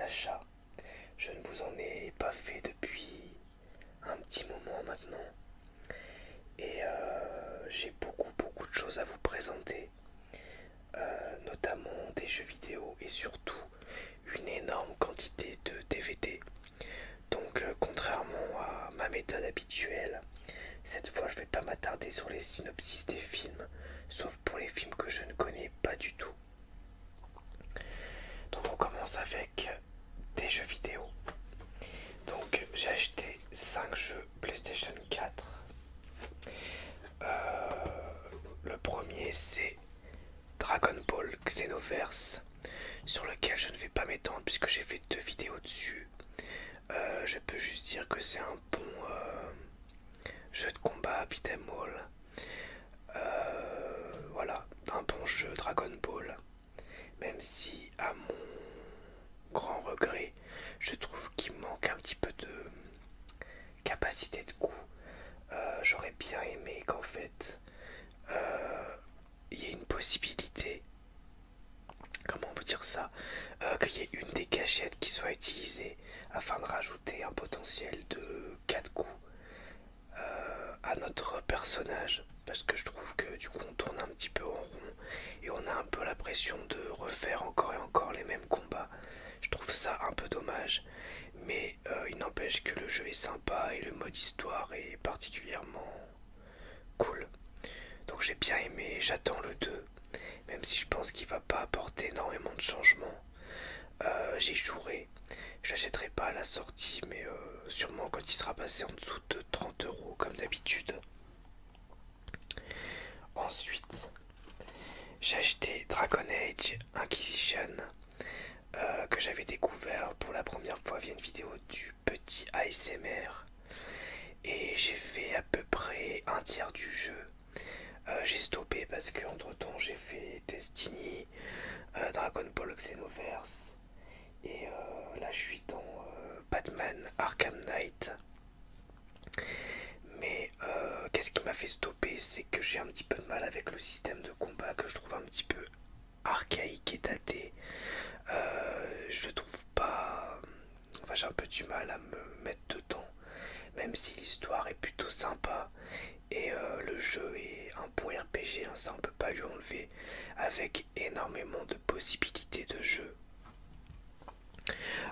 achats. Je ne vous en ai pas fait depuis un petit moment maintenant. Et j'ai beaucoup de choses à vous présenter. Notamment des jeux vidéo et surtout une énorme quantité de DVD. Donc contrairement à ma méthode habituelle, cette fois je vais pas m'attarder sur les synopsis des films, sauf pour les films que je ne connais pas du tout. Donc on commence avec des jeux vidéo. Donc j'ai acheté 5 jeux PlayStation 4. Le premier c'est Dragon Ball Xenoverse, sur lequel je ne vais pas m'étendre puisque j'ai fait 2 vidéos dessus. Je peux juste dire que c'est un bon jeu de combat beat'em all. Voilà, un bon jeu Dragon Ball. Même si, à mon grand regret, je trouve qu'il manque un petit peu de capacité de coup. J'aurais bien aimé qu'en fait, il y ait une possibilité, comment on peut dire ça, qu'il y ait une des cachettes qui soit utilisée afin de rajouter un potentiel de 4 coups à notre personnage, parce que je trouve que du coup on tourne un petit peu en rond et on a un peu la pression de refaire encore et encore les mêmes combats. Je trouve ça un peu dommage, mais il n'empêche que le jeu est sympa et le mode histoire est particulièrement cool. Donc j'ai bien aimé, j'attends le 2, même si je pense qu'il va pas apporter énormément de changements. J'y jouerai, je l'achèterai pas à la sortie, mais sûrement quand il sera passé en dessous de 30 € comme d'habitude. Ensuite, j'ai acheté Dragon Age Inquisition, que j'avais découvert pour la première fois via une vidéo du petit ASMR. Et j'ai fait à peu près un tiers du jeu. J'ai stoppé parce que entre temps j'ai fait Destiny, Dragon Ball Xenoverse, et là je suis dans Batman Arkham Knight. Mais qu'est-ce qui m'a fait stopper, c'est que j'ai un petit peu de mal avec le système de combat que je trouve un petit peu archaïque et daté. Je le trouve pas... Enfin j'ai un peu du mal à me mettre dedans, même si l'histoire est plutôt sympa. Et le jeu est un bon RPG, hein, ça on peut pas lui enlever, avec énormément de possibilités de jeu.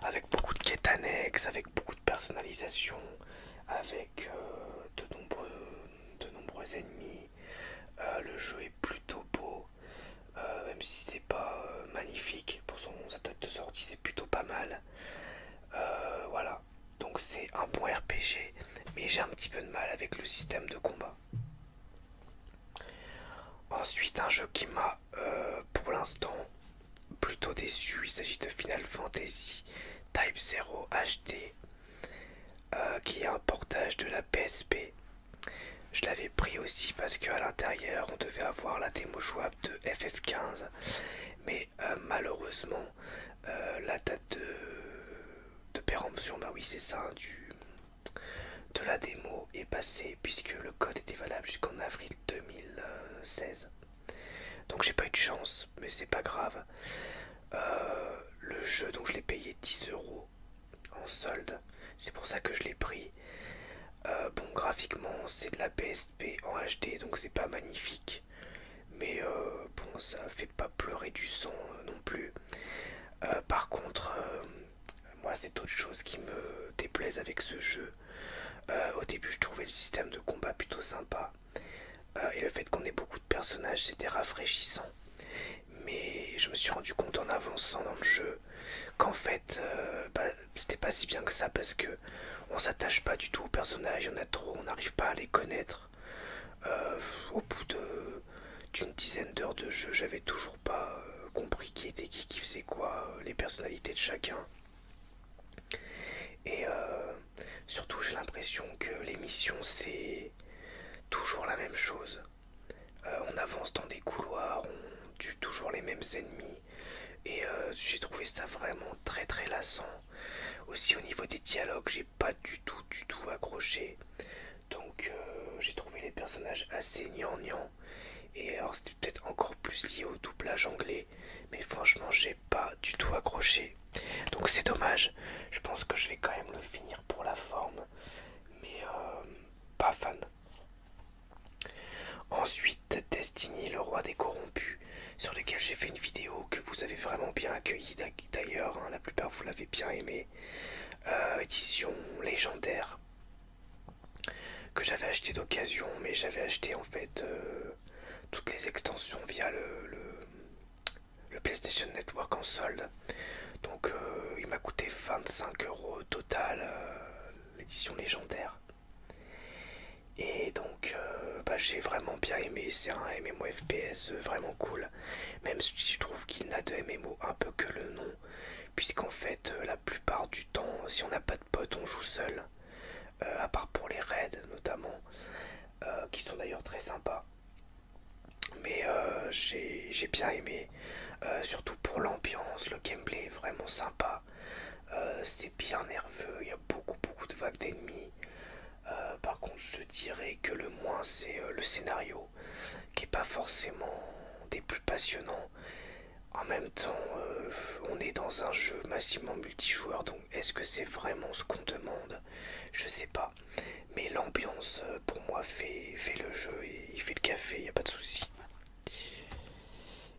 Avec beaucoup de quêtes annexes, avec beaucoup de personnalisation, avec de nombreux ennemis. Le jeu est plutôt beau, même si c'est pas magnifique pour sa date de sortie, c'est plutôt pas mal. Voilà, donc c'est un bon RPG, mais j'ai un petit peu de mal avec le système de combat. Ensuite, un jeu qui m'a pour l'instant plutôt déçu, il s'agit de Final Fantasy Type 0 HD, qui est un portage de la PSP. Je l'avais pris aussi parce qu'à l'intérieur on devait avoir la démo jouable de FF15, mais malheureusement la date de péremption, bah oui c'est ça, hein, de la démo est passée puisque le code était valable jusqu'en avril 2016. Donc j'ai pas eu de chance, mais c'est pas grave. Le jeu, donc je l'ai payé 10 € en solde, c'est pour ça que je l'ai pris. Bon, graphiquement c'est de la PSP en HD, donc c'est pas magnifique, mais bon, ça fait pas pleurer du sang non plus. Par contre, moi c'est d'autres choses qui me déplaisent avec ce jeu. Au début je trouvais le système de combat plutôt sympa, et le fait qu'on ait beaucoup de personnages c'était rafraîchissant. Mais je me suis rendu compte en avançant dans le jeu qu'en fait c'était pas si bien que ça, parce que on s'attache pas du tout aux personnages, il y en a trop, on n'arrive pas à les connaître. Au bout d'une dizaine d'heures de jeu, j'avais toujours pas compris qui était qui faisait quoi, les personnalités de chacun. Et surtout j'ai l'impression que les missions c'est toujours la même chose. On avance dans des couloirs, on tue toujours les mêmes ennemis, et j'ai trouvé ça vraiment très lassant. Aussi au niveau des dialogues, j'ai pas du tout accroché. Donc j'ai trouvé les personnages assez gnangnang. Et alors c'était peut-être encore plus lié au doublage anglais, mais franchement j'ai pas du tout accroché. Donc c'est dommage. Je pense que je vais quand même le finir pour la forme. Mais pas fan. Ensuite, Destiny, le roi des corrompus, sur lequel j'ai fait une vidéo que vous avez vraiment bien accueillie d'ailleurs, hein, la plupart vous l'avez bien aimé. Édition légendaire que j'avais acheté d'occasion, mais j'avais acheté en fait toutes les extensions via le PlayStation Network en solde. Donc il m'a coûté 25 € total, l'édition légendaire. Et donc j'ai vraiment bien aimé, c'est un MMO FPS vraiment cool. Même si je trouve qu'il n'a de MMO un peu que le nom. Puisqu'en fait la plupart du temps, si on n'a pas de potes, on joue seul. À part pour les raids notamment, qui sont d'ailleurs très sympas. Mais j'ai bien aimé, surtout pour l'ambiance, le gameplay est vraiment sympa. C'est bien nerveux, il y a beaucoup de vagues d'ennemis. Par contre, je dirais que le moins, c'est le scénario, qui est pas forcément des plus passionnants. En même temps, on est dans un jeu massivement multijoueur, donc est-ce que c'est vraiment ce qu'on demande? Je sais pas. Mais l'ambiance, pour moi, fait le jeu et il fait le café, il n'y a pas de souci.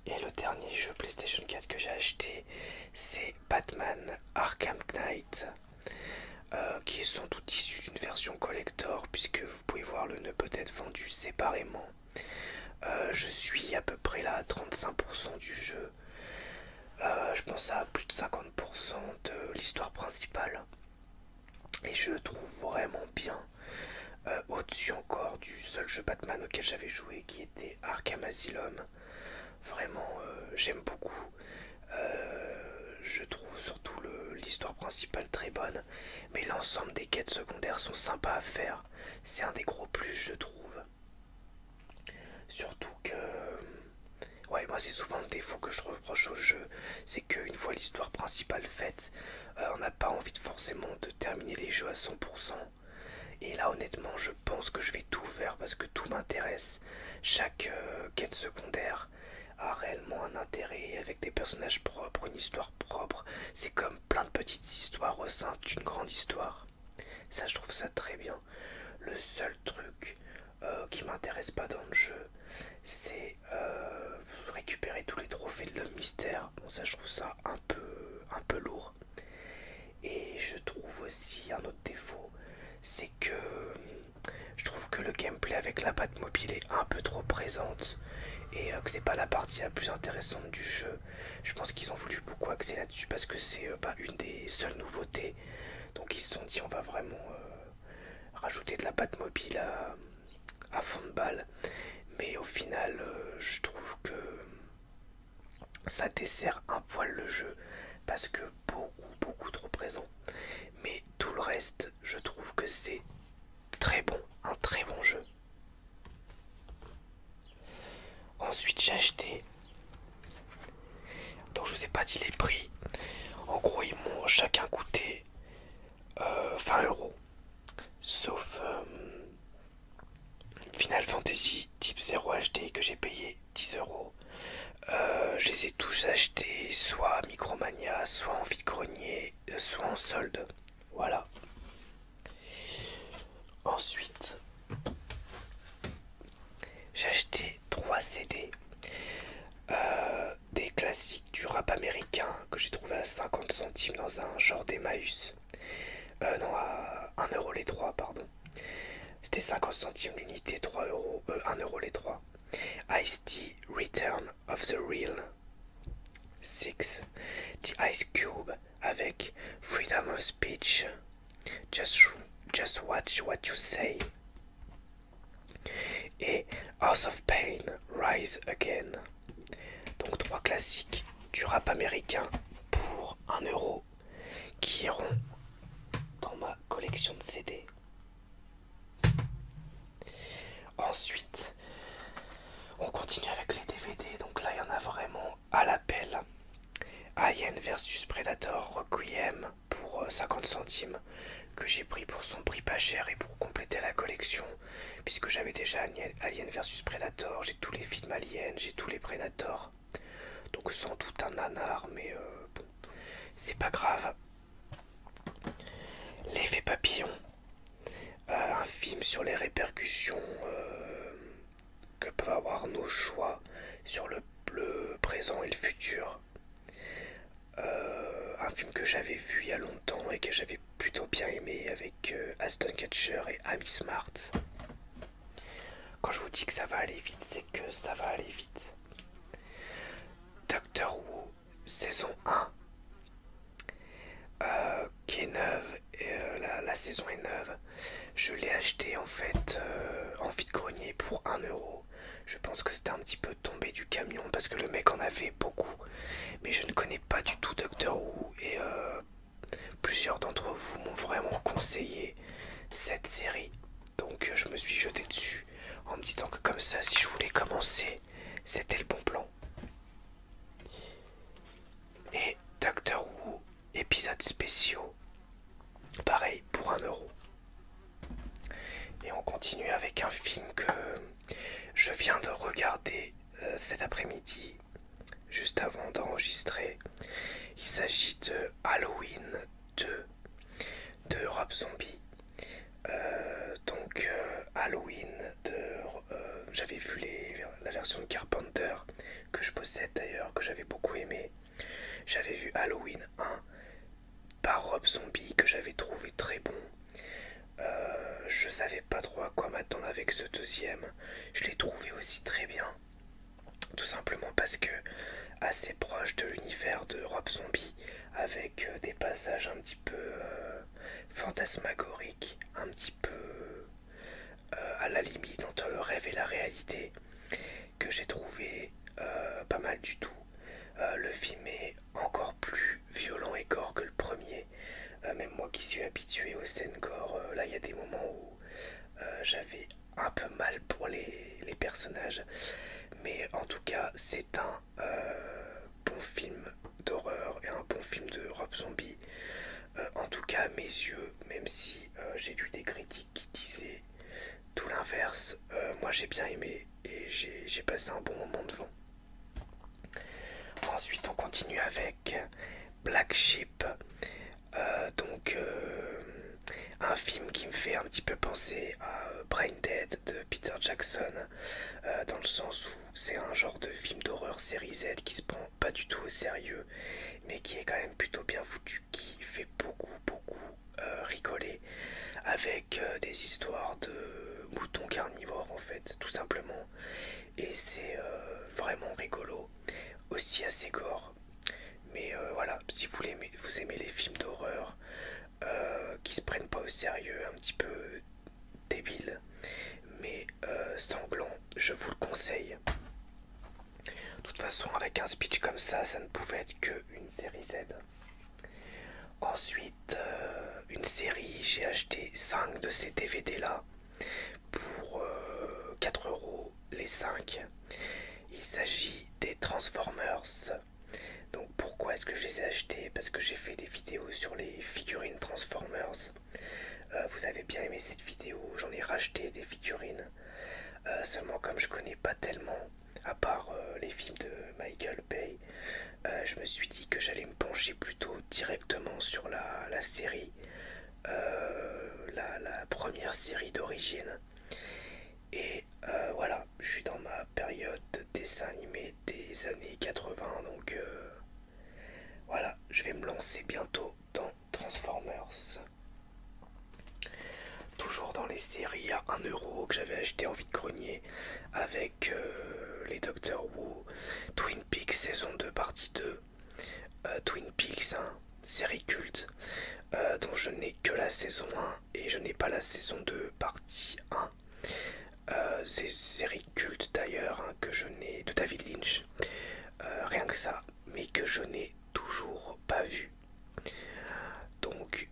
Et le dernier jeu PlayStation 4 que j'ai acheté, c'est Batman Arkham Knight. Qui est sans doute issu d'une version collector, puisque vous pouvez voir le nœud peut être vendu séparément. Je suis à peu près là à 35% du jeu. Je pense à plus de 50% de l'histoire principale. Et je le trouve vraiment bien. Au-dessus encore du seul jeu Batman auquel j'avais joué, qui était Arkham Asylum. Vraiment, j'aime beaucoup. Je trouve surtout l'histoire principale très bonne, mais l'ensemble des quêtes secondaires sont sympas à faire. C'est un des gros plus, je trouve. Surtout que... Ouais, moi c'est souvent le défaut que je reproche au jeu, c'est qu'une fois l'histoire principale faite, on n'a pas envie forcément de terminer les jeux à 100%. Et là honnêtement je pense que je vais tout faire parce que tout m'intéresse. Chaque quête secondaire a réellement un intérêt avec des personnages propres, une histoire propre. C'est comme plein de petites histoires au sein d'une grande histoire. Ça je trouve ça très bien. Le seul truc qui m'intéresse pas dans le jeu, c'est récupérer tous les trophées de l'homme mystère. Bon ça je trouve ça un peu lourd. Et je trouve aussi un autre défaut, c'est que je trouve que le gameplay avec la Batmobile est un peu trop présente et que c'est pas la partie la plus intéressante du jeu. Je pense qu'ils ont voulu beaucoup axer là-dessus parce que c'est une des seules nouveautés. Donc ils se sont dit on va vraiment rajouter de la Batmobile à fond de balle. Mais au final je trouve que ça dessert un poil le jeu parce que beaucoup trop présent. Mais tout le reste, je trouve que c'est très bon, un très bon jeu. Ensuite j'ai acheté, donc je vous ai pas dit les prix. En gros ils m'ont chacun coûté 20 €. Sauf Final Fantasy Type 0 HD que j'ai payé 10 €. Je les ai tous achetés soit à Micromania, soit en vide-grenier, soit en solde. Voilà. Ensuite, j'ai acheté 3 CD. Des classiques du rap américain que j'ai trouvé à 50 centimes dans un genre d'Emmaüs. Non, à 1 € les 3, pardon. C'était 50 centimes l'unité, 3 €, 1 € les 3. Ice-T Return of the Real 6. The Ice Cube avec Freedom of Speech. Just watch what you say. Et House of Pain Rise Again. Donc 3 classiques du rap américain pour 1 € qui iront dans ma collection de CD. Ensuite, on continue avec les DVD. Donc là, il y en a vraiment à l'appel. Alien vs Predator Requiem pour 50 centimes que j'ai pris pour son prix pas cher et pour compléter la collection puisque j'avais déjà Alien vs Predator, j'ai tous les films Alien, j'ai tous les Predators. Donc sans doute un nanar mais bon, c'est pas grave. L'effet papillon, un film sur les répercussions que peuvent avoir nos choix sur le présent et le futur. Un film que j'avais vu il y a longtemps et que j'avais plutôt bien aimé avec Aston Kutcher et Amy Smart. Quand je vous dis que ça va aller vite, c'est que ça va aller vite. Doctor Who, saison 1, qui est neuve, et la saison est neuve. Je l'ai acheté en fait en vide-grenier pour 1€. Je pense que c'était un petit peu tombé du camion parce que le mec en avait beaucoup. Mais je ne connais pas du tout Doctor Who et plusieurs d'entre vous m'ont vraiment conseillé cette série. Donc je me suis jeté dessus en me disant que comme ça, si je voulais commencer, c'était le bon plan. Et Doctor Who, épisodes spéciaux, pareil pour 1€. Et on continue avec un film que je viens de regarder cet après-midi, juste avant d'enregistrer. Il s'agit de Halloween 2 de Rob Zombie. Halloween j'avais vu la version de Carpenter que je possède d'ailleurs, que j'avais beaucoup aimé. J'avais vu Halloween 1 par Rob Zombie que j'avais trouvé très bon. Je savais pas trop à quoi m'attendre avec ce deuxième. Je l'ai trouvé aussi très bien. Tout simplement parce que assez proche de l'univers de Rob Zombie, avec des passages un petit peu fantasmagoriques, un petit peu à la limite entre le rêve et la réalité, que j'ai trouvé pas mal du tout. Le film est encore plus violent et gore que le premier. Même moi qui suis habitué aux scènes gore, là il y a des moments où j'avais un peu mal pour les personnages. Mais en tout cas, c'est un bon film d'horreur et un bon film de Rob Zombie. En tout cas, à mes yeux, même si j'ai lu des critiques qui disaient tout l'inverse, moi j'ai bien aimé et j'ai passé un bon moment devant. Ensuite, on continue avec Black Sheep. Un film qui me fait un petit peu penser à Brain Dead de Peter Jackson, dans le sens où c'est un genre de film d'horreur série Z qui se prend pas du tout au sérieux, mais qui est quand même plutôt bien foutu, qui fait beaucoup rigoler, avec des histoires de moutons carnivores en fait, tout simplement, et c'est vraiment rigolo, aussi assez gore. Mais voilà, si vous aimez les films d'horreur qui se prennent pas au sérieux, un petit peu débiles, mais sanglants, je vous le conseille. De toute façon, avec un speech comme ça ne pouvait être qu'une série Z. Ensuite, une série, j'ai acheté 5 de ces DVD là pour 4€ les 5. Il s'agit des Transformers. Donc pourquoi est-ce que je les ai achetés? Parce que j'ai fait des vidéos sur les figurines Transformers. Vous avez bien aimé cette vidéo, j'en ai racheté des figurines. Seulement comme je connais pas tellement, à part les films de Michael Bay, je me suis dit que j'allais me pencher plutôt directement sur la série, la première série d'origine. Et voilà, je suis dans ma période de dessin animé des années 80, donc voilà, je vais me lancer bientôt dans Transformers. Toujours dans les séries à 1€ que j'avais acheté en vide-grenier, avec les Doctor Who, Twin Peaks saison 2 partie 2, Twin Peaks, hein, série culte, dont je n'ai que la saison 1 et je n'ai pas la saison 2 partie 1. C'est une série culte d'ailleurs, hein, que je n'ai, de David Lynch, rien que ça, mais que je n'ai toujours pas vu. Donc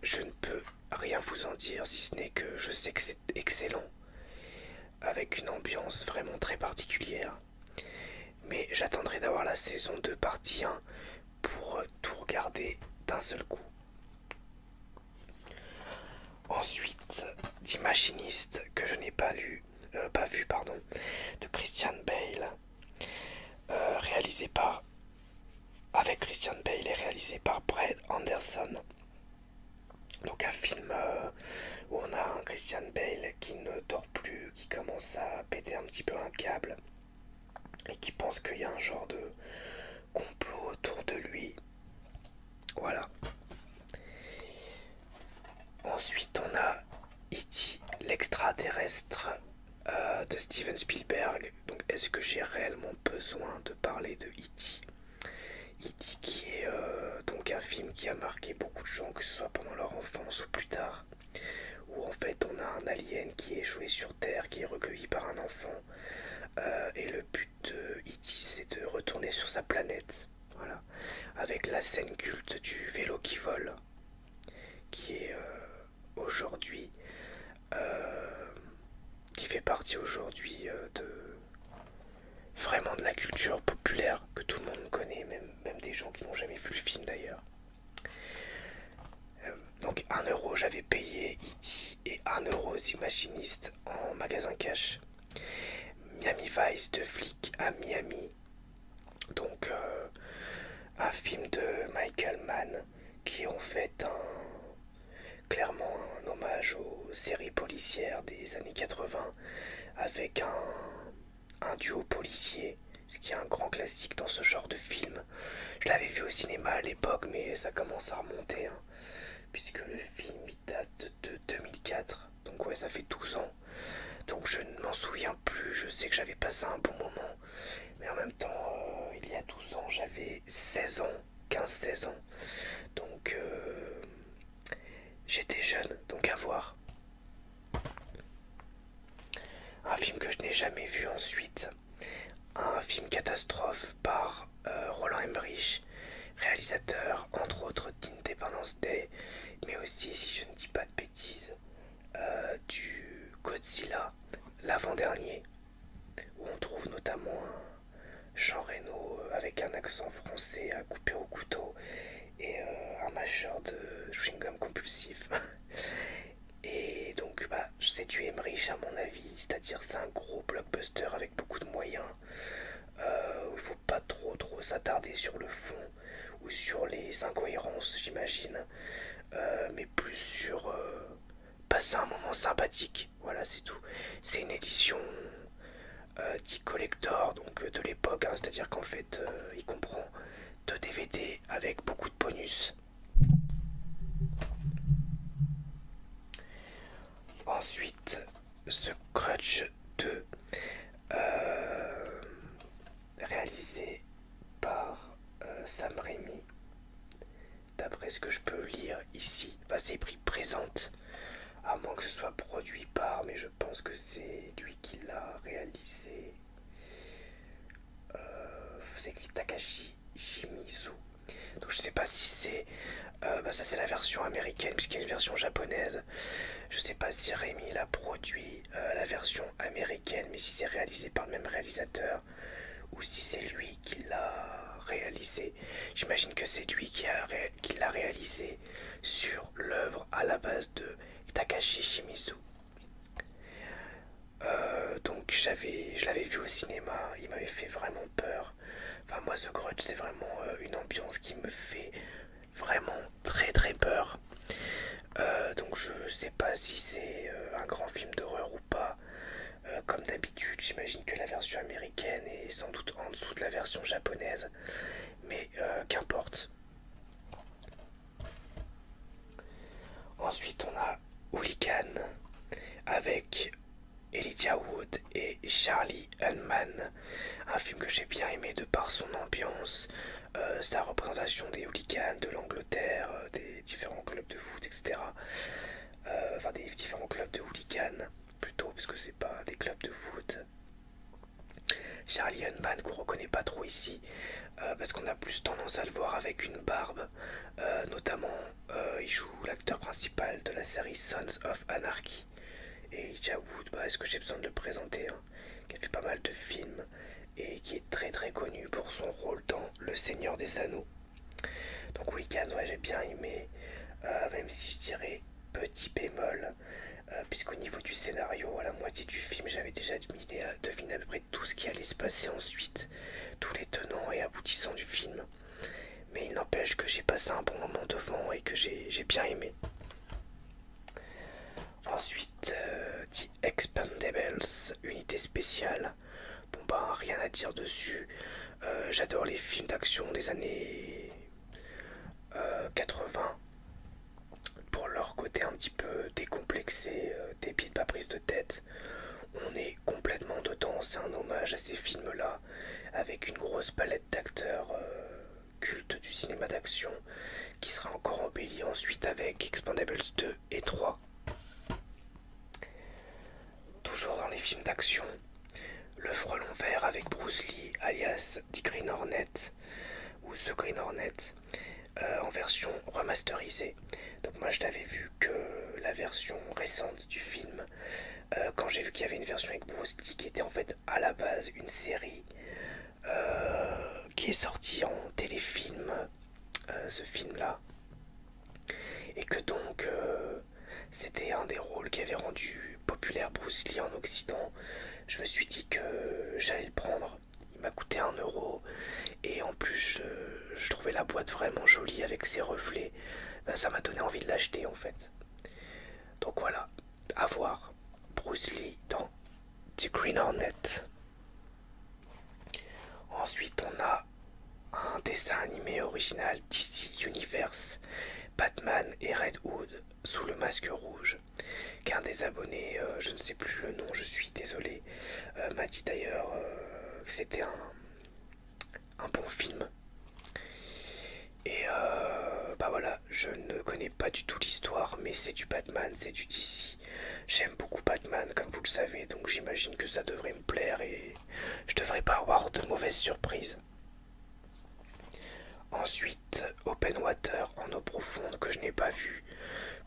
je ne peux rien vous en dire, si ce n'est que je sais que c'est excellent, avec une ambiance vraiment très particulière. Mais j'attendrai d'avoir la saison 2 partie 1 pour tout regarder d'un seul coup. Ensuite, The Machinist, que je n'ai pas vu, de Christian Bale, réalisé avec Christian Bale est réalisé par Brad Anderson. Donc un film où on a un Christian Bale qui ne dort plus, qui commence à péter un petit peu un câble et qui pense qu'il y a un genre de complot autour de lui. Voilà. Ensuite on a E.T. l'extraterrestre de Steven Spielberg. Donc est-ce que j'ai réellement besoin de parler de E.T. E.T. qui est donc un film qui a marqué beaucoup de gens, que ce soit pendant leur enfance ou plus tard, où en fait on a un alien qui est échoué sur Terre, qui est recueilli par un enfant, et le but de E.T. c'est de retourner sur sa planète, voilà, avec la scène culte du vélo qui vole, qui est aujourd'hui, qui fait partie aujourd'hui vraiment de la culture populaire que tout le monde connaît, même des gens qui n'ont jamais vu le film d'ailleurs. Donc 1 € j'avais payé E.T. et 1 € The Machinist en magasin cash. Miami Vice, de flic à Miami. Donc un film de Michael Mann qui est en fait clairement un hommage aux séries policières des années 80 avec un duo policier, ce qui est un grand classique dans ce genre de film. Je l'avais vu au cinéma à l'époque, mais ça commence à remonter, hein, puisque le film il date de 2004, donc ouais, ça fait 12 ans. Donc je ne m'en souviens plus, je sais que j'avais passé un bon moment, mais en même temps, il y a 12 ans, j'avais 16 ans, 15-16 ans, donc j'étais jeune, donc à voir. Un film que je n'ai jamais vu ensuite, un film catastrophe par Roland Emmerich, réalisateur entre autres d'Independence Day, mais aussi, si je ne dis pas de bêtises, du Godzilla, l'avant-dernier, où on trouve notamment un Jean Reno avec un accent français à couper au couteau et un mâcheur de chewing-gum compulsif. Et donc c'est du Emmerich à mon avis, c'est-à-dire c'est un gros blockbuster avec beaucoup de moyens, où il faut pas trop s'attarder sur le fond ou sur les incohérences j'imagine, mais plus sur passer un moment sympathique, voilà c'est tout. C'est une édition dit collector, donc de l'époque, hein, c'est-à-dire qu'en fait il comprend 2 DVD avec beaucoup de bonus. Ensuite, The Grudge 2, réalisé par Sam Raimi. D'après ce que je peux lire ici, c'est pris présente, à moins que ce soit produit par, mais je pense que c'est lui qui l'a réalisé. C'est écrit Takashi Shimizu. Donc je sais pas si c'est ça c'est la version américaine puisqu'il y a une version japonaise. Je sais pas si Rémi l'a produit la version américaine, mais si c'est réalisé par le même réalisateur ou si c'est lui qui l'a réalisé. J'imagine que c'est lui qui l'a réalisé sur l'œuvre à la base de Takashi Shimizu. Donc je l'avais vu au cinéma, il m'avait fait vraiment peur. Enfin moi The Grudge c'est vraiment une ambiance qui me fait vraiment très peur. Donc je sais pas si c'est un grand film d'horreur ou pas. Comme d'habitude j'imagine que la version américaine est sans doute en dessous de la version japonaise. Mais qu'importe. Ensuite on a Hooligan avec Elijah Wood et Charlie Hunnam, un film que j'ai bien aimé de par son ambiance, sa représentation des hooligans de l'Angleterre, des différents clubs de foot, etc. Enfin des différents clubs de hooligans plutôt, parce que c'est pas des clubs de foot. Charlie Hunnam qu'on reconnaît pas trop ici, parce qu'on a plus tendance à le voir avec une barbe, notamment il joue l'acteur principal de la série Sons of Anarchy. Et Elijah Wood, est-ce que j'ai besoin de le présenter, hein, qui a fait pas mal de films et qui est très connu pour son rôle dans Le Seigneur des Anneaux. Donc Weekend, ouais, j'ai bien aimé, même si je dirais petit bémol, puisqu'au niveau du scénario, à la moitié du film, j'avais déjà deviné à peu près tout ce qui allait se passer ensuite, tous les tenants et aboutissants du film. Mais n'empêche que j'ai passé un bon moment devant et que j'ai bien aimé. Ensuite, The Expendables, unité spéciale. Bon ben, rien à dire dessus. J'adore les films d'action des années 80 pour leur côté un petit peu décomplexé, débile, pas prise de tête. On est complètement dedans, c'est un hommage à ces films-là, avec une grosse palette d'acteurs cultes du cinéma d'action, qui sera encore embellie ensuite avec Expendables 2 et 3. Toujours dans les films d'action, le frelon vert avec Bruce Lee, alias The Green Hornet, ou The Green Hornet, en version remasterisée. Donc moi je n'avais vu que la version récente du film, quand j'ai vu qu'il y avait une version avec Bruce Lee qui était en fait à la base une série qui est sortie en téléfilm, ce film là, et que donc c'était un des rôles qui avait rendu populaire Bruce Lee en Occident. Je me suis dit que j'allais le prendre. Il m'a coûté 1 € et en plus je trouvais la boîte vraiment jolie avec ses reflets. Ben, ça m'a donné envie de l'acheter en fait. Donc voilà, à voir. Bruce Lee dans The Green Hornet. Ensuite on a un dessin animé original DC Universe, Batman et Red Hood sous le masque rouge, qu'un des abonnés, je ne sais plus le nom, je suis désolé, m'a dit d'ailleurs que c'était un bon film. Et bah voilà, je ne connais pas du tout l'histoire, mais c'est du Batman, c'est du DC. J'aime beaucoup Batman, comme vous le savez, donc j'imagine que ça devrait me plaire et je devrais pas avoir de mauvaises surprises. Ensuite, Open Water en eau profonde que je n'ai pas vu.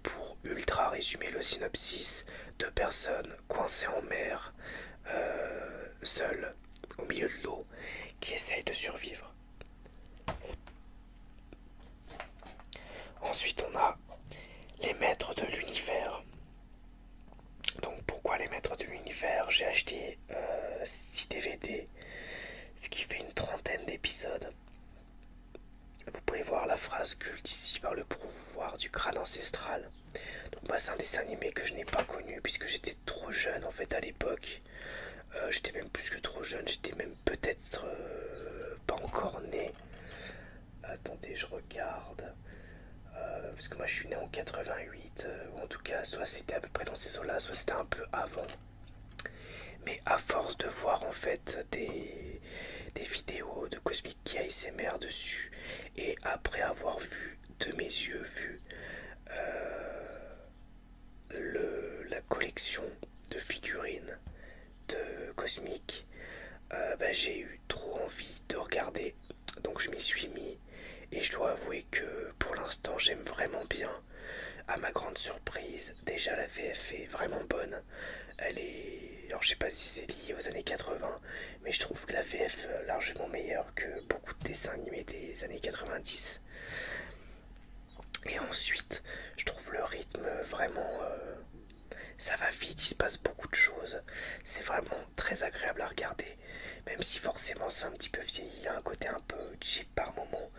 Pour ultra résumer le synopsis, 2 personnes coincées en mer, seules au milieu de l'eau, qui essayent de survivre. Ensuite, on a les maîtres de l'univers. Donc pourquoi les maîtres de l'univers? J'ai acheté 6 DVD, ce qui fait une trentaine d'épisodes. Vous pouvez voir la phrase culte ici par le pouvoir du crâne ancestral. Donc moi c'est un dessin animé que je n'ai pas connu puisque j'étais trop jeune en fait à l'époque. J'étais même plus que trop jeune, j'étais même peut-être pas encore né. Attendez, je regarde. Parce que moi je suis né en 88, ou en tout cas soit c'était à peu près dans ces eaux-là, soit c'était un peu avant. Mais à force de voir en fait des vidéos de Cosmic Key ASMR dessus, et après avoir vu de mes yeux la collection de figurines de Cosmic, bah, j'ai eu trop envie de regarder, donc je m'y suis mis. Et je dois avouer que pour l'instant j'aime vraiment bien. À ma grande surprise, déjà la VF est vraiment bonne. Elle est... Alors je sais pas si c'est lié aux années 80, mais je trouve que la VF est largement meilleure que beaucoup de dessins animés des années 90. Et ensuite, je trouve le rythme vraiment... ça va vite, il se passe beaucoup de choses. C'est vraiment très agréable à regarder. Même si forcément c'est un petit peu vieilli, il y a un côté un peu cheap par moment.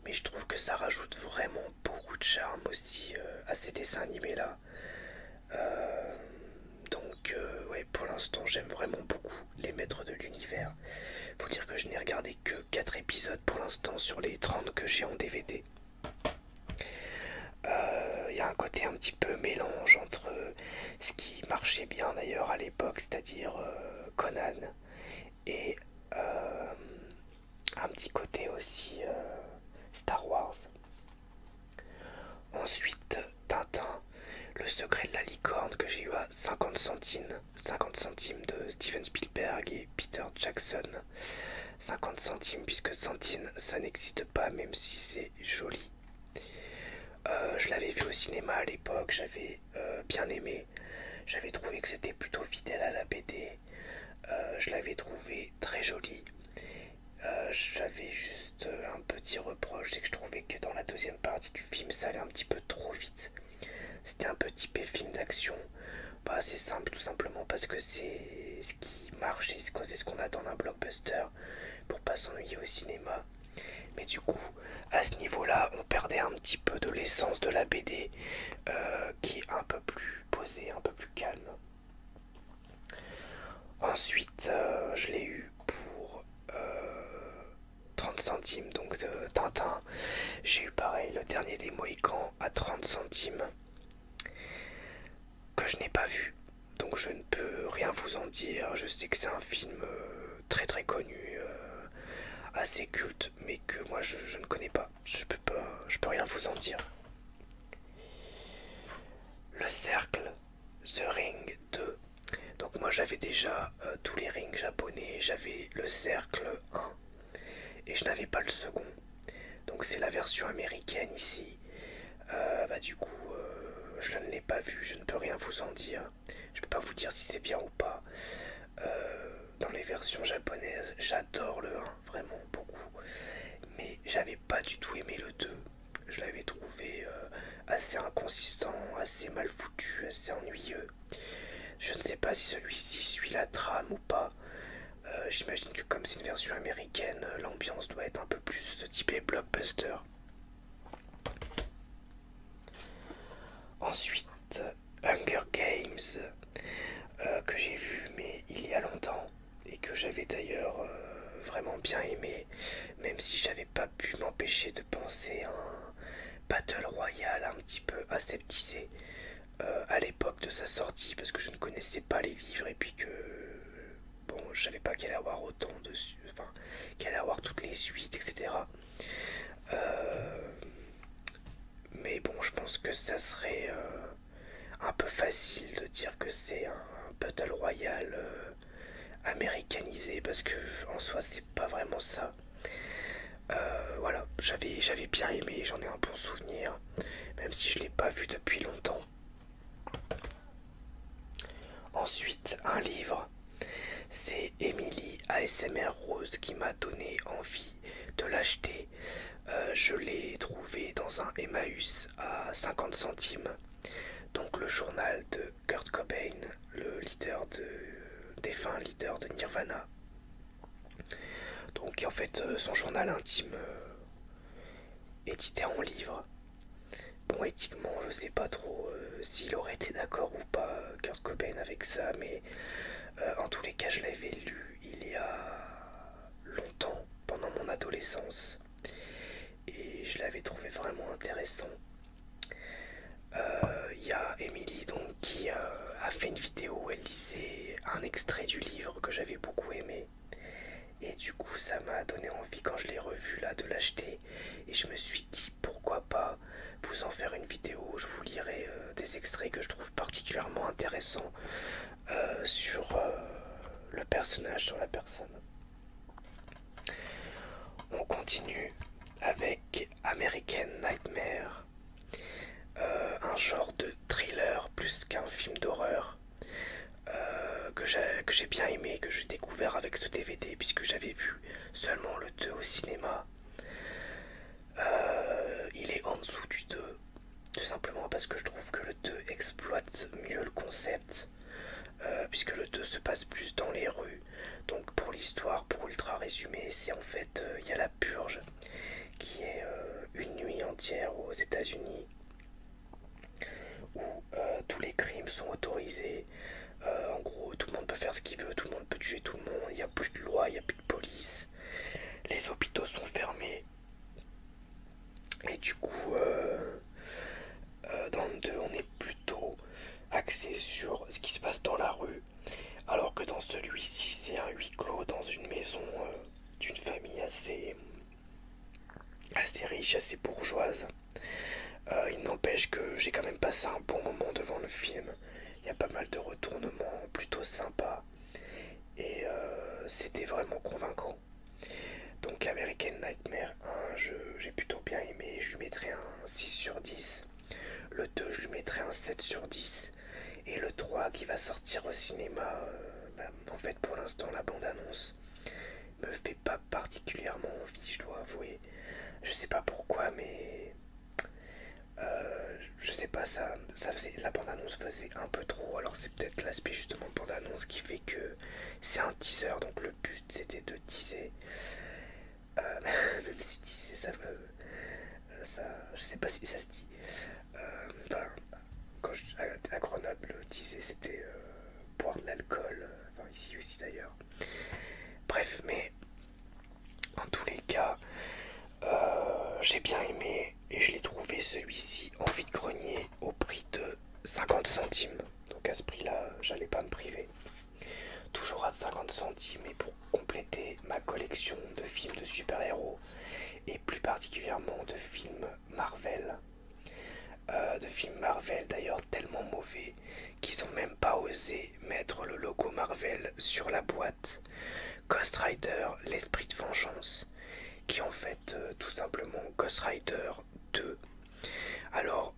Mais je trouve que ça rajoute vraiment beaucoup de charme aussi à ces dessins animés là. Donc ouais, pour l'instant j'aime vraiment beaucoup les maîtres de l'univers. Faut dire que je n'ai regardé que 4 épisodes pour l'instant sur les 30 que j'ai en DVD. Il y a un côté un petit peu mélange entre ce qui marchait bien d'ailleurs à l'époque, c'est-à-dire Conan, et un petit côté aussi Star Wars. Ensuite, Tintin, le secret de la licorne que j'ai eu à 50 centimes de Steven Spielberg et Peter Jackson. 50 centimes puisque centime ça n'existe pas même si c'est joli. Je l'avais vu au cinéma à l'époque, j'avais bien aimé. J'avais trouvé que c'était plutôt fidèle à la BD. Je l'avais trouvé très joli. J'avais juste un petit reproche, c'est que je trouvais que dans la deuxième partie du film ça allait un petit peu trop vite. C'était un peu typé film d'action. Bah, c'est simple, tout simplement parce que c'est ce qui marche et c'est ce qu'on attend d'un blockbuster pour pas s'ennuyer au cinéma. Mais du coup, à ce niveau-là, on perdait un petit peu de l'essence de la BD, qui est un peu plus posée, un peu plus calme. Ensuite, je l'ai eu pour 30 centimes, donc de Tintin. J'ai eu pareil le dernier des Mohicans à 30 centimes, que je n'ai pas vu. Donc je ne peux rien vous en dire. Je sais que c'est un film très très connu, assez culte, mais que moi je ne connais pas. Je peux rien vous en dire. Le Cercle, The Ring 2. Donc moi j'avais déjà tous les rings japonais. J'avais le Cercle 1 et je n'avais pas le second. Donc c'est la version américaine ici. Du coup, je ne l'ai pas vu, je ne peux rien vous en dire. Je peux pas vous dire si c'est bien ou pas. Dans les versions japonaises, j'adore le 1, vraiment beaucoup. Mais j'avais pas du tout aimé le 2. Je l'avais trouvé assez inconsistant, assez mal foutu, assez ennuyeux. Je ne sais pas si celui-ci suit la trame ou pas. J'imagine que comme c'est une version américaine, l'ambiance doit être un peu plus typée blockbuster. Ensuite, Hunger Games, que j'ai vu mais il y a longtemps et que j'avais d'ailleurs vraiment bien aimé, même si j'avais pas pu m'empêcher de penser à un Battle Royale un petit peu aseptisé à l'époque de sa sortie, parce que je ne connaissais pas les livres et puis que bon, je savais pas qu'il allait avoir autant de, enfin, qu'il allait avoir toutes les suites, etc. Mais bon, je pense que ça serait un peu facile de dire que c'est un Battle Royale américanisé, parce que en soi c'est pas vraiment ça. Voilà, j'avais bien aimé, j'en ai un bon souvenir, même si je l'ai pas vu depuis longtemps. Ensuite, un livre, c'est Emily ASMR Rose qui m'a donné envie de l'acheter. Je l'ai trouvé dans un Emmaüs à 50 centimes. Donc le journal de Kurt Cobain, le défunt leader de Nirvana. Donc en fait son journal intime édité en livre. Bon, éthiquement je sais pas trop s'il aurait été d'accord ou pas, Kurt Cobain, avec ça, mais en tous les cas je l'avais lu il y a longtemps, pendant mon adolescence, et je l'avais trouvé vraiment intéressant. Il y a Emily donc qui a fait une vidéo où elle lisait un extrait du livre que j'avais beaucoup aimé. Et du coup ça m'a donné envie quand je l'ai revu là de l'acheter. Et je me suis dit pourquoi pas vous en faire une vidéo où je vous lirai des extraits que je trouve particulièrement intéressants sur le personnage, sur la personne. On continue avec American Nightmare. Un genre de thriller plus qu'un film d'horreur, que j'ai bien aimé, que j'ai découvert avec ce DVD puisque j'avais vu seulement le 2 au cinéma. Il est en dessous du 2, tout simplement parce que je trouve que le 2 exploite mieux le concept, puisque le 2 se passe plus dans les rues. Donc pour l'histoire, pour ultra résumer, c'est en fait, il y a la purge qui est une nuit entière aux États-Unis où tous les crimes sont autorisés. En gros, tout le monde peut faire ce qu'il veut, tout le monde peut tuer tout le monde, il n'y a plus de loi, il n'y a plus de police, les hôpitaux sont fermés. Et du coup, dans le 2, on est plutôt axé sur ce qui se passe dans la rue, alors que dans celui-ci, c'est un huis clos dans une maison d'une famille assez riche, assez bourgeoise. Il n'empêche que j'ai quand même passé un bon moment devant le film. Il y a pas mal de retournements plutôt sympas et c'était vraiment convaincant. Donc American Nightmare 1, j'ai plutôt bien aimé, je lui mettrais un 6 sur 10. Le 2, je lui mettrais un 7 sur 10. Et le 3 qui va sortir au cinéma, en fait pour l'instant la bande-annonce me fait pas particulièrement envie, je dois avouer. Je sais pas pourquoi, mais je sais pas, ça faisait, la bande-annonce faisait un peu trop. Alors c'est peut-être l'aspect justement bande-annonce qui fait que c'est un teaser, donc le but c'était de teaser. Même si teaser je sais pas si ça se dit. Enfin, quand à Grenoble, disait c'était boire de l'alcool, enfin ici aussi d'ailleurs. Bref, mais en tous les cas, j'ai bien aimé et je l'ai trouvé celui-ci en vide-grenier au prix de 50 centimes. Donc à ce prix-là, j'allais pas me priver. Toujours à 50 centimes et pour compléter ma collection de films de super-héros et plus particulièrement de films Marvel. De films Marvel d'ailleurs tellement mauvais qu'ils ont même pas osé mettre le logo Marvel sur la boîte. Ghost Rider, l'esprit de vengeance, qui est en fait tout simplement Ghost Rider 2. Alors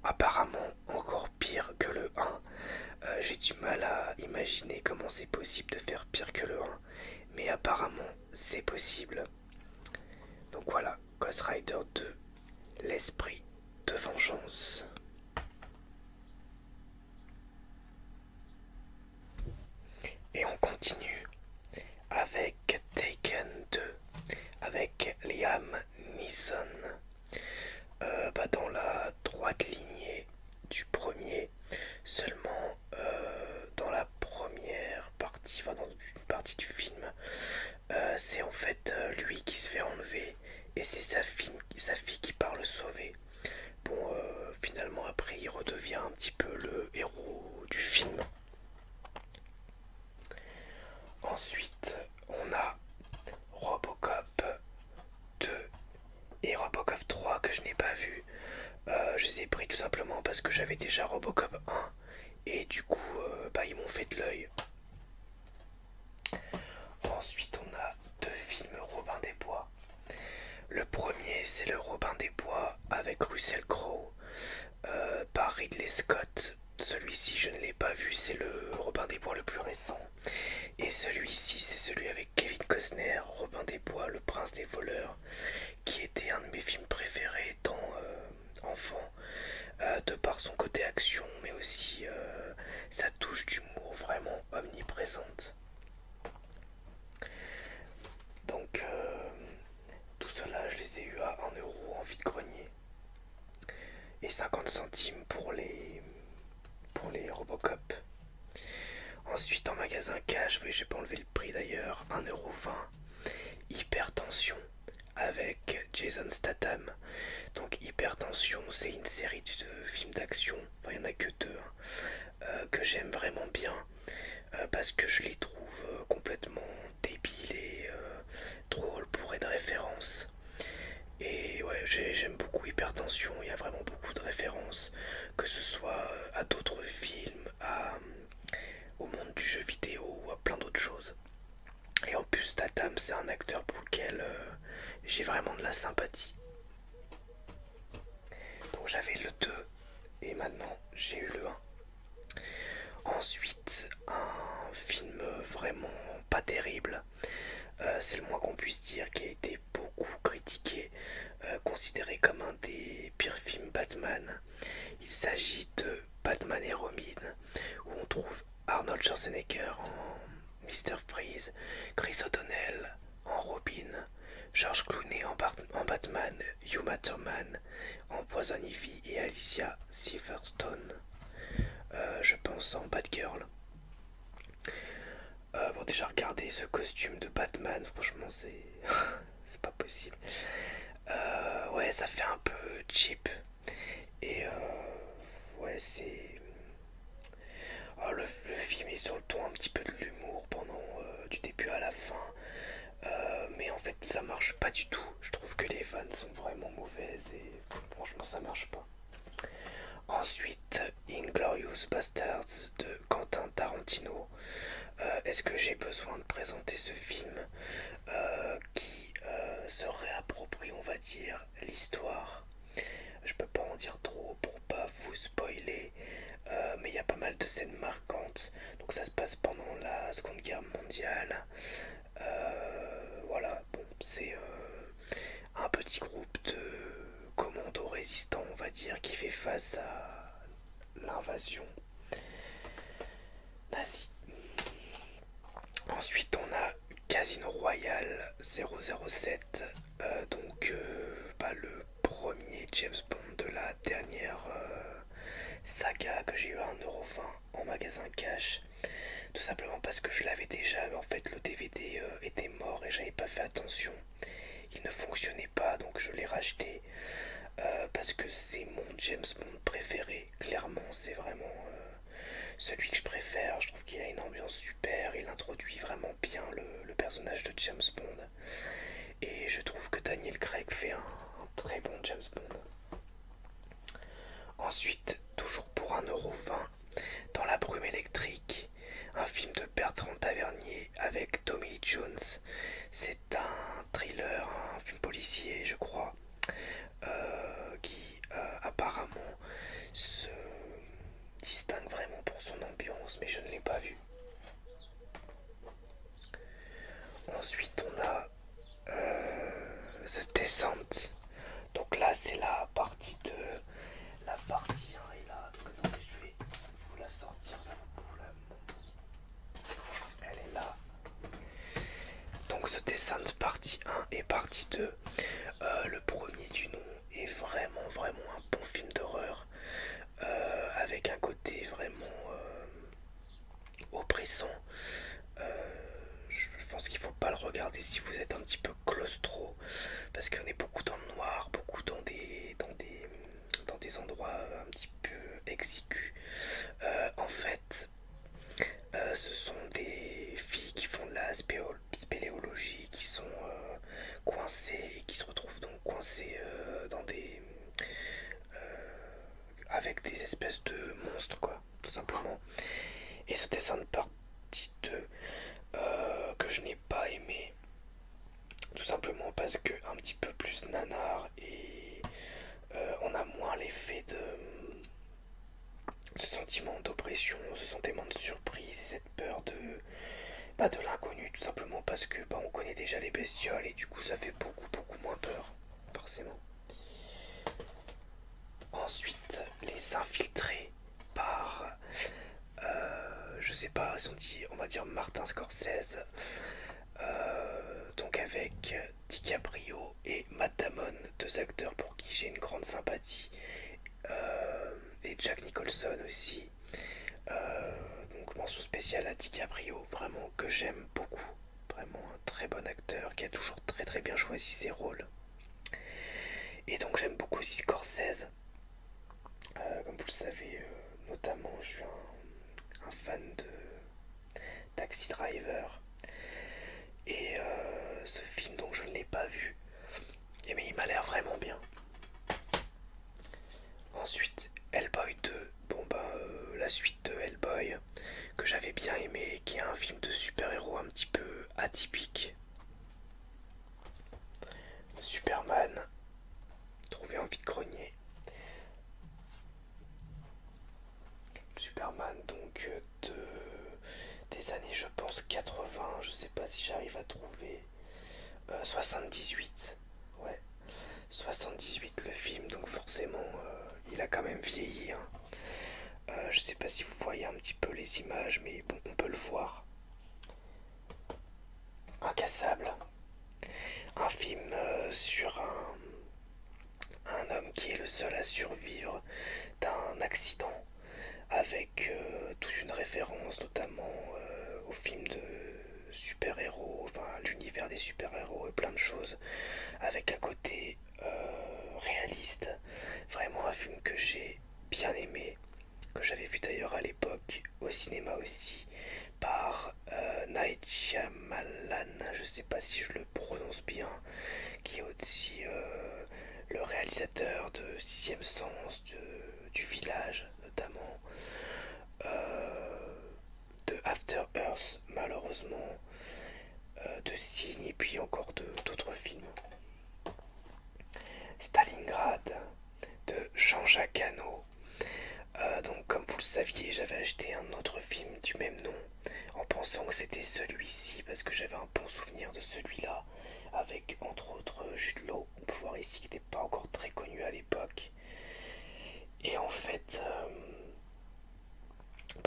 apparemment encore pire que le 1. J'ai du mal à imaginer comment c'est possible de faire pire que le 1, mais apparemment c'est possible. Donc voilà, Ghost Rider 2, l'esprit de vengeance. Et on continue avec Taken 2, avec Liam Neeson. Dans la droite lignée du premier, seulement dans la première partie, enfin dans une partie du film, c'est en fait lui qui se fait enlever et c'est sa fille qui part le sauver. Bon, finalement après il redevient un petit peu le héros du film. Ensuite, on a Robocop 2 et Robocop 3 que je n'ai pas vu. Je les ai pris tout simplement parce que j'avais déjà Robocop 1 et du coup ils m'ont fait de l'œil. Ensuite on a deux films Robin des Bois. Le premier c'est le Robin des Bois avec Russell Crowe par Ridley Scott. Celui-ci je ne l'ai pas vu, c'est le Robin des Bois le plus récent. Et celui-ci c'est celui avec Kevin Costner, Robin des Bois, le prince des voleurs, qui était un de mes films préférés étant enfant, de par son côté action mais aussi sa touche d'humour vraiment omniprésente. Donc tout cela je les ai eu à 1 € en vide-grenier et 50 centimes pour les Robocop. Ensuite en magasin cash, oui j'ai pas enlevé le prix d'ailleurs, 1,20 €, Hypertension avec Jason Statham. Donc Hypertension c'est une série de films d'action, enfin il n'y en a que deux, que j'aime vraiment bien parce que je les trouve complètement débiles et drôles, bourrés de références. Et ouais, j'aime beaucoup Hypertension, il y a vraiment beaucoup de références, que ce soit à d'autres films, au monde du jeu vidéo ou à plein d'autres choses. Et en plus Statham c'est un acteur pour lequel j'ai vraiment de la sympathie. Donc j'avais le 2 et maintenant j'ai eu le 1. Ensuite un film vraiment pas terrible, c'est le moins qu'on puisse dire, qui a été beaucoup critiqué, considéré comme un des pires films Batman. Il s'agit de Batman et Robin, où on trouve Arnold Schwarzenegger en Mr. Freeze, Chris O'Donnell en Robin, George Clooney en Batman, Uma Thurman en Poison Ivy et Alicia Silverstone, je pense en Batgirl. Bon déjà regardez ce costume de Batman, franchement c'est c'est pas possible. Ouais ça fait un peu cheap et ouais c'est... Oh, le film est sur le ton un petit peu de l'humour pendant du début à la fin, mais en fait ça marche pas du tout. Je trouve que les vannes sont vraiment mauvaises et franchement ça marche pas. Ensuite, Inglourious Basterds de Quentin Tarantino. Est-ce que j'ai besoin de présenter ce film qui se réapproprie, on va dire, l'histoire? Je peux pas en dire trop pour pas vous spoiler, mais il y a pas mal de scènes marquantes. Donc ça se passe pendant la Seconde Guerre mondiale. Voilà, bon, c'est un petit groupe de commandos résistants, on va dire, qui fait face à l'invasion nazie. Ensuite, on a Casino Royale 007, donc le premier James Bond de la dernière saga que j'ai eu à 1,20 € en magasin cash. Tout simplement parce que je l'avais déjà, mais en fait le DVD était mort et j'avais pas fait attention. Il ne fonctionnait pas, donc je l'ai racheté parce que c'est mon James Bond préféré. Clairement, c'est vraiment celui que je préfère. Je trouve qu'il a une ambiance super, il introduit vraiment bien le personnage de James Bond. Et je trouve que Daniel Craig fait un très bon James Bond. Ensuite, toujours pour 1,20 € dans La Brume électrique, un film de Bertrand Tavernier avec Tommy Lee Jones. C'est un thriller, un film policier, je crois, qui apparemment se distingue vraiment pour son ambiance, mais je ne l'ai pas vu. Ensuite, on a The Descent. Donc là, c'est la partie 2. La partie 1 est là. Donc attendez, je vais vous la sortir de vous. Elle est là. Donc The Descent partie 1 et partie 2. Le premier du nom est vraiment un bon film d'horreur. Avec un côté vraiment oppressant. Je pense qu'il ne faut pas le regarder si vous êtes un petit peu claustro, parce qu'on est beaucoup dans le noir, beaucoup dans des endroits un petit peu exigus. En fait, ce sont des filles qui font de la spéléologie, qui sont coincées et qui se retrouvent donc coincées dans des avec des espèces de monstres, quoi, tout simplement. Et ce dessin de partie 2 que je n'ai pas aimé, tout simplement parce que un petit peu plus nanar et on a moins l'effet de ce sentiment d'oppression, ce sentiment de surprise et cette peur de l'inconnu, tout simplement parce que on connaît déjà les bestioles et du coup ça fait beaucoup moins peur, forcément. Ensuite, Les Infiltrés par je sais pas si on dit, on va dire Martin Scorsese, donc avec DiCaprio et Matt Damon, deux acteurs pour qui j'ai une grande sympathie, et Jack Nicholson aussi. Donc mention spéciale à DiCaprio, vraiment que j'aime beaucoup, vraiment un très bon acteur qui a toujours très bien choisi ses rôles. Et donc j'aime beaucoup aussi Scorsese, comme vous le savez, notamment je suis un fan de Taxi Driver. Et ce film, donc je ne l'ai pas vu, mais il m'a l'air vraiment bien. Ensuite, Hellboy 2, la suite de Hellboy, que j'avais bien aimé, qui est un film de super-héros un petit peu atypique. Superman, trouvé en vide-grenier. Superman, donc des années, je pense, 80, je sais pas si j'arrive à trouver. 78, ouais. 78 le film, donc forcément il a quand même vieilli, hein. Je sais pas si vous voyez un petit peu les images, mais bon, on peut le voir. Incassable, un film sur un homme qui est le seul à survivre d'un accident, avec toute une référence notamment au film de super-héros, enfin l'univers des super-héros et plein de choses, avec un côté réaliste. Vraiment un film que j'ai bien aimé, que j'avais vu d'ailleurs à l'époque au cinéma aussi, par Night Shyamalan, je sais pas si je le prononce bien, qui est aussi le réalisateur de Sixième Sens, du Village notamment, de After Earth malheureusement, de Signe et puis encore d'autres films. Stalingrad de Jean-Jacques Hano. Donc comme vous le saviez, j'avais acheté un autre film du même nom en pensant que c'était celui-ci parce que j'avais un bon souvenir de celui-là, avec entre autres Jude Law, on peut voir ici, qui n'était pas encore très connu à l'époque. Et en fait,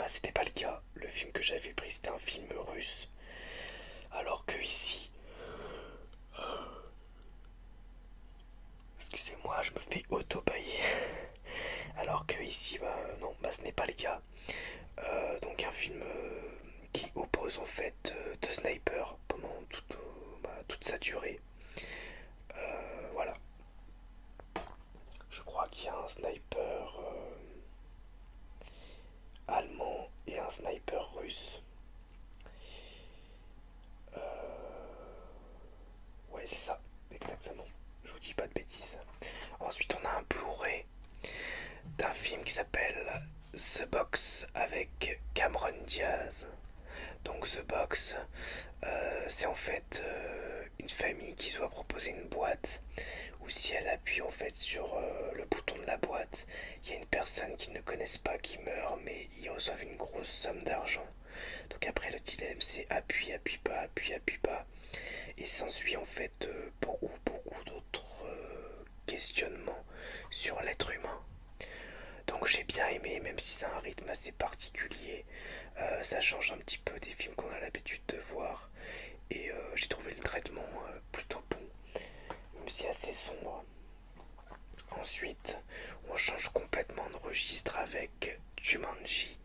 c'était pas le cas. Le film que j'avais pris, c'était un film russe, alors que ici, excusez-moi, je me fais est auto-baillé. Alors que ici, bah non, bah ce n'est pas le cas. Donc un film qui oppose en fait deux snipers pendant toute sa durée. Voilà. Je crois qu'il y a un sniper allemand et un sniper russe. Ouais, c'est ça, exactement. Je vous dis pas de bêtises. Ensuite, on a un Blu-ray d'un film qui s'appelle The Box avec Cameron Diaz. Donc The Box, c'est en fait une famille qui doit proposer une boîte où si elle appuie en fait sur le bouton de la boîte, il y a une personne qu'ils ne connaissent pas qui meurt, mais ils reçoivent une grosse somme d'argent. Donc après le dilemme c'est appuie, appuie pas, appuie, appuie pas. Et s'ensuit en fait beaucoup d'autres questionnements sur l'être humain. Donc j'ai bien aimé, même si c'est un rythme assez particulier, ça change un petit peu des films qu'on a l'habitude de voir. Et j'ai trouvé le traitement plutôt bon, même si assez sombre. Ensuite, on change complètement de registre avec Jumanji,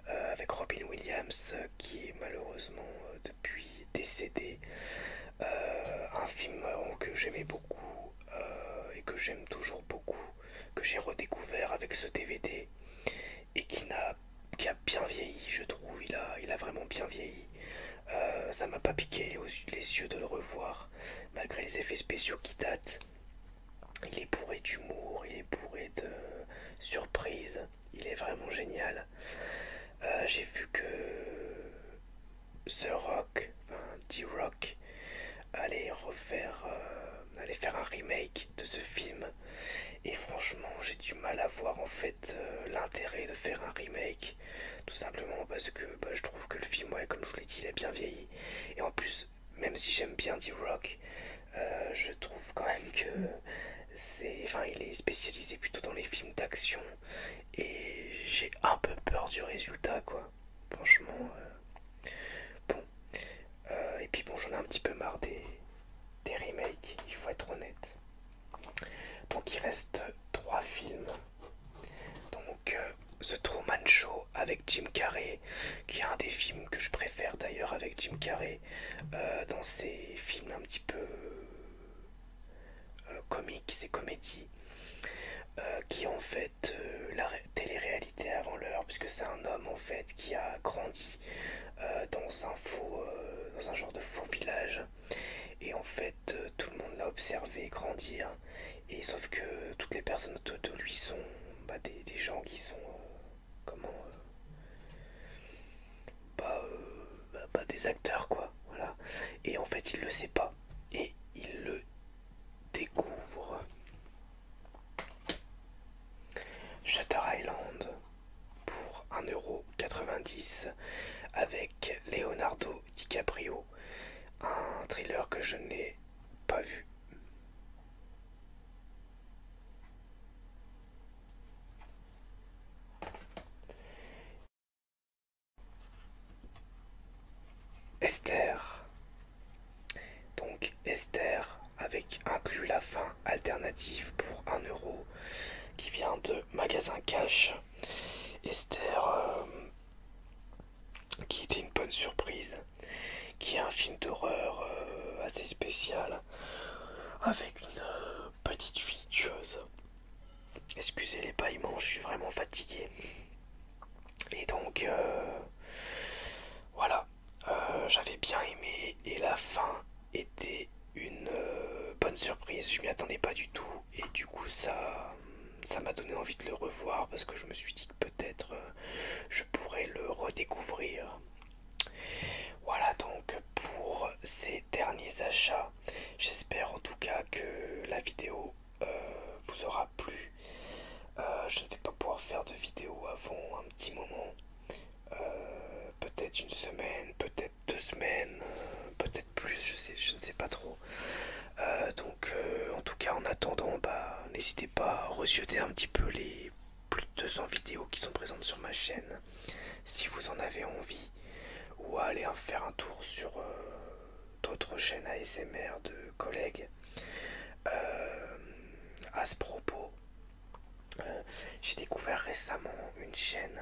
avec Robin Williams, qui est malheureusement depuis décédé. Un film que j'aimais beaucoup et que j'aime toujours beaucoup, que j'ai redécouvert avec ce DVD et qui a bien vieilli, je trouve. Il a vraiment bien vieilli. Ça m'a pas piqué les yeux de le revoir, malgré les effets spéciaux qui datent. Il est bourré d'humour, il est bourré de surprises, il est vraiment génial. J'ai vu que The Rock, enfin D-Rock, allait faire un remake de ce film. Et franchement, j'ai du mal à voir en fait l'intérêt de faire un remake. Tout simplement parce que je trouve que le film, ouais, comme je vous l'ai dit, il a bien vieilli. Et en plus, même si j'aime bien D-Rock, je trouve quand même que il est spécialisé plutôt dans les films d'action. Et j'ai un peu peur du résultat, quoi. Franchement, bon. Et puis bon, j'en ai un petit peu marre des remakes, il faut être honnête. Donc il reste 3 films. Donc The Truman Show avec Jim Carrey, qui est un des films que je préfère d'ailleurs avec Jim Carrey, dans ces films un petit peu comiques, ces comédies, qui est en fait la télé-réalité avant l'heure, puisque c'est un homme en fait qui a grandi dans un genre de faux village. Et en fait, tout le monde l'a observé grandir. Et sauf que toutes les personnes autour de lui sont des gens qui sont comment des acteurs quoi. Voilà. Et en fait, il le sait pas. Et il le découvre. Shutter Island pour 1,90 € avec Leonardo DiCaprio. Un thriller que je n'ai pas vu. Esther. Donc Esther avec inclus la fin alternative pour 1 € qui vient de Magasin Cash. Esther qui était une bonne surprise, qui est un film d'horreur assez spécial avec une petite fille tueuse. Excusez les bâillements, je suis vraiment fatigué. Et donc voilà, j'avais bien aimé et la fin était une bonne surprise. Je m'y attendais pas du tout et du coup ça m'a donné envie de le revoir parce que je me suis dit que peut-être je pourrais le redécouvrir. Voilà donc pour ces derniers achats. J'espère en tout cas que la vidéo vous aura plu. Je ne vais pas pouvoir faire de vidéo avant un petit moment. Peut-être une semaine, peut-être 2 semaines, peut-être plus, je ne sais pas trop. Donc en tout cas en attendant, n'hésitez pas à rejeter un petit peu les plus de 200 vidéos qui sont présentes sur ma chaîne si vous en avez envie, ou à aller faire un tour sur d'autres chaînes ASMR de collègues. à ce propos, j'ai découvert récemment une chaîne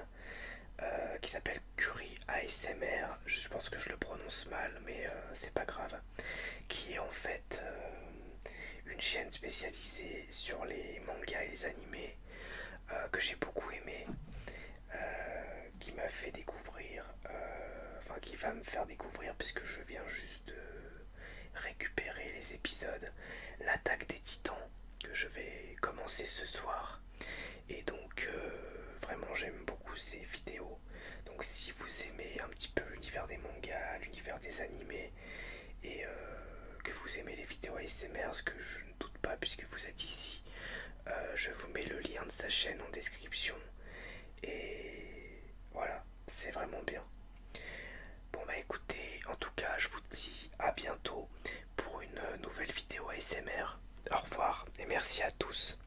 qui s'appelle Curie ASMR. Je pense que je le prononce mal, mais c'est pas grave. Qui est en fait une chaîne spécialisée sur les mangas et les animés que j'ai beaucoup aimé, qui m'a fait découvrir, enfin qui va me faire découvrir puisque je viens juste de récupérer les épisodes, l'attaque des titans que je vais commencer ce soir. Et donc vraiment j'aime beaucoup ces vidéos. Donc si vous aimez un petit peu l'univers des mangas, l'univers des animés et que vous aimez les vidéos ASMR, ce que je ne doute pas puisque vous êtes ici, je vous mets le lien de sa chaîne en description. Et voilà, c'est vraiment bien. Bon bah écoutez, en tout cas je vous dis à bientôt pour une nouvelle vidéo ASMR. Au revoir et merci à tous.